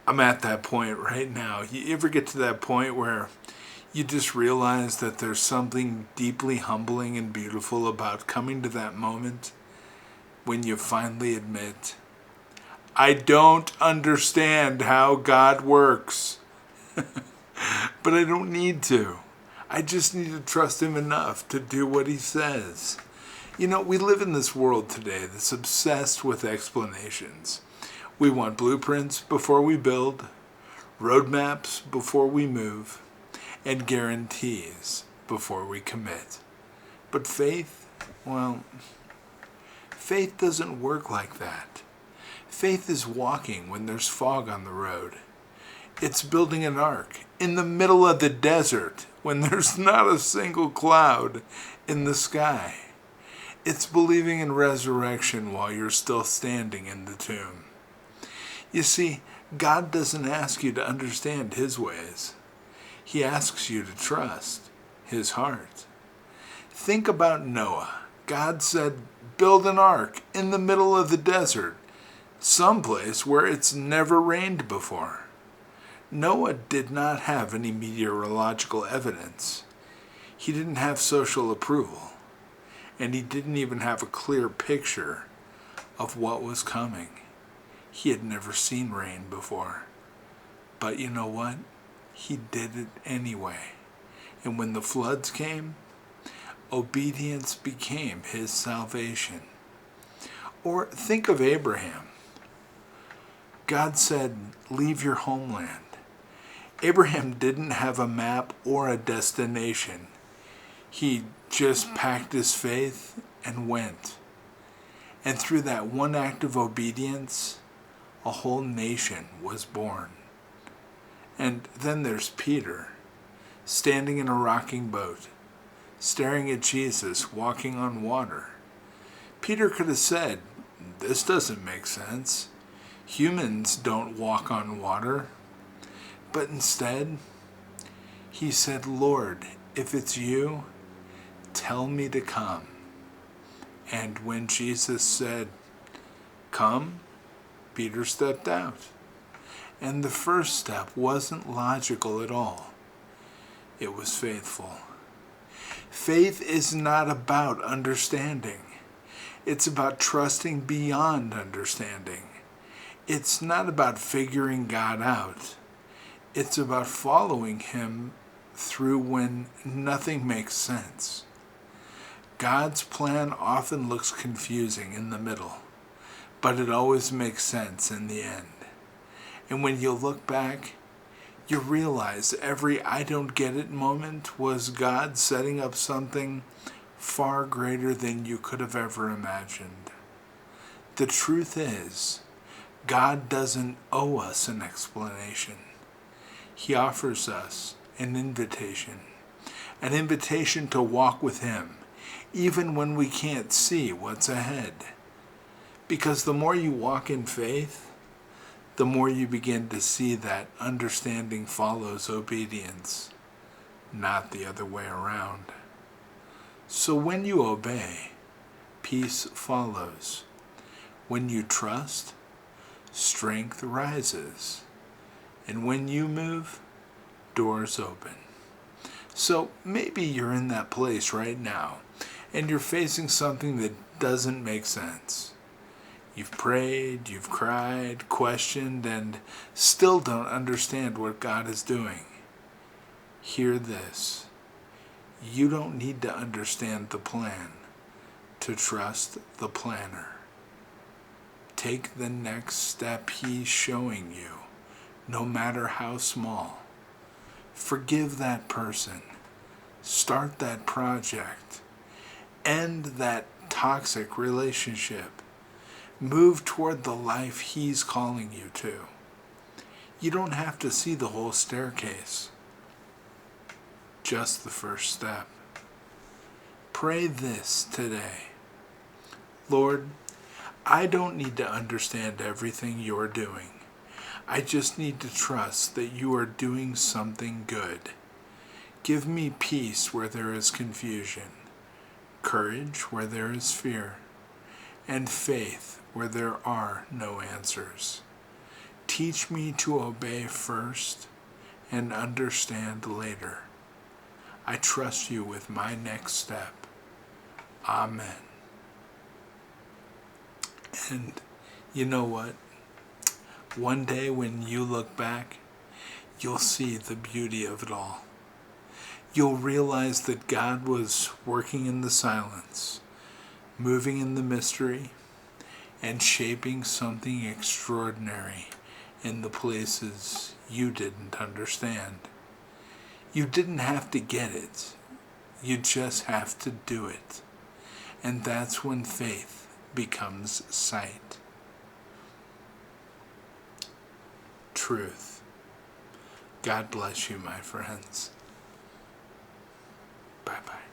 I'm at that point right now. You ever get to that point where you just realize that there's something deeply humbling and beautiful about coming to that moment when you finally admit, I don't understand how God works, but I don't need to. I just need to trust him enough to do what he says. You know, we live in this world today that's obsessed with explanations. We want blueprints before we build, roadmaps before we move, and guarantees before we commit. But faith, well, faith doesn't work like that. Faith is walking when there's fog on the road. It's building an ark in the middle of the desert when there's not a single cloud in the sky. It's believing in resurrection while you're still standing in the tomb. You see, God doesn't ask you to understand his ways. He asks you to trust his heart. Think about Noah. God said, build an ark in the middle of the desert, someplace where it's never rained before. Noah did not have any meteorological evidence. He didn't have social approval. And he didn't even have a clear picture of what was coming. He had never seen rain before. But you know what? He did it anyway. And when the floods came, obedience became his salvation. Or think of Abraham. God said, leave your homeland. Abraham didn't have a map or a destination. He just packed his faith and went. And through that one act of obedience, a whole nation was born. And then there's Peter, standing in a rocking boat, staring at Jesus walking on water. Peter could have said, this doesn't make sense. Humans don't walk on water. But instead, he said, Lord, if it's you, tell me to come. And when Jesus said, come, Peter stepped out. And the first step wasn't logical at all. It was faithful. Faith is not about understanding. It's about trusting beyond understanding. It's not about figuring God out. It's about following him through when nothing makes sense. God's plan often looks confusing in the middle, but it always makes sense in the end. And when you look back, you realize every I don't get it moment was God setting up something far greater than you could have ever imagined. The truth is, God doesn't owe us an explanation. He offers us an invitation to walk with him, even when we can't see what's ahead. Because the more you walk in faith, the more you begin to see that understanding follows obedience, not the other way around. So when you obey, peace follows. When you trust, strength rises. And when you move, doors open. So maybe you're in that place right now, and you're facing something that doesn't make sense. You've prayed, you've cried, questioned, and still don't understand what God is doing. Hear this. You don't need to understand the plan to trust the planner. Take the next step he's showing you, no matter how small. Forgive that person. Start that project. End that toxic relationship. Move toward the life he's calling you to. You don't have to see the whole staircase. Just the first step. Pray this today. Lord, I don't need to understand everything you're doing. I just need to trust that you are doing something good. Give me peace where there is confusion, courage where there is fear, and faith where there are no answers. Teach me to obey first and understand later. I trust you with my next step. Amen. And you know what? One day when you look back, you'll see the beauty of it all. You'll realize that God was working in the silence, moving in the mystery, and shaping something extraordinary in the places you didn't understand. You didn't have to get it. You just have to do it. And that's when faith becomes sight. Truth. God bless you, my friends. Bye-bye.